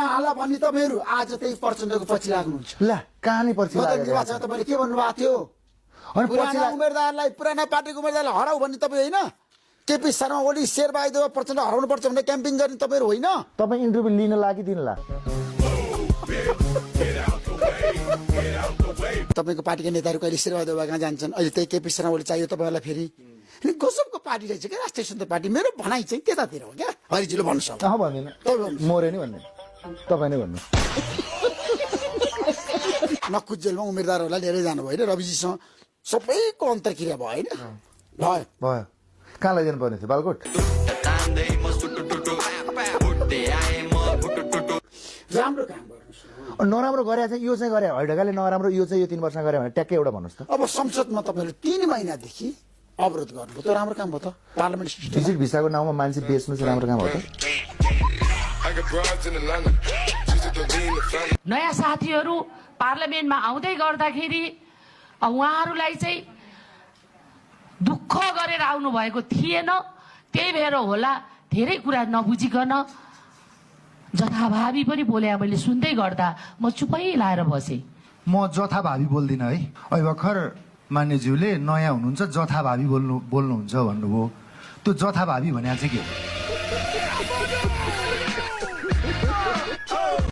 हाला भन्ने तपाईँहरू आज त्यही प्रचण्डको पछि लाग्नुहुन्छ ल कहाँले पछि लागेको निर्वाचन तपाईँले के भन्नुभएको थियो अनि पछि पुराना उम्मेदवारलाई पुराना पार्टीको उम्मेदवारलाई हराउ भन्ने तपाईँ होइन केपी शर्मा ओली शेरबहादुर प्रचण्ड हराउनु पर्छ भनेर क्याम्पिङ गर्ने तपाईँहरू होइन तपाईँ इन्टरभ्यू लिन लागिदिनुला तपाईँको पार्टीका नेताहरू कहिले शेरबहादुर कहाँ जान्छन् अहिले त्यही केपी शर्मा ओली चाहियो तपाईँहरूलाई फेरि अनि गजबको पार्टी रहेछ क्या राष्ट्रिय स्वतन्त्र पार्टी मेरो भनाइ चाहिँ त्यतातिर हो क्या हरिजीले भन्नु सक्छ भन्दिनँ मोरे नि भन्ने तपाईँ नै भन्नु नक्कु जेलमा उम्मेदवारहरूलाई लिएर जानुभयो होइन रविजीसँग सबैको अन्तर्क्रिया भयो होइन भयो भयो कहाँ लैजानु पर्ने थियो बालकोट राम्रो काम गर्नुहोस् नराम्रो गरे चाहिँ यो चाहिँ गरे हैडगाले नराम्रो यो चाहिँ यो 3 वर्ष गरे भने ट्याक्कै एउटा भन्नुहोस् त अब संसदमा तपाईँले 3 महिनादेखि अवरोध गर्नुभयो त राम्रो काम भयो त पार्लियामेन्ट सिस्टम भिजिट भिसाको नाउँमा मान्छे बेच्नु चाहिँ राम्रो काम हो त नयाँ साथीहरू पार्लियामेन्टमा आउँदै गर्दाखेरि उहाँहरूलाई चाहिँ दुःख गरेर आउनु भएको थिएन त्यही भएर होला धेरै कुरा नबुझिकन जथाभावी पनि बोले मैले सुन्दै गर्दा म चुपै लाएर बसेँ म जथाभावी बोल्दिनँ है अहिले भर्खर मान्यज्यूले नयाँ हुनुहुन्छ जथाभावी बोल्नुहुन्छ भन्नुभयो त्यो जथाभावी भने चाहिँ के हो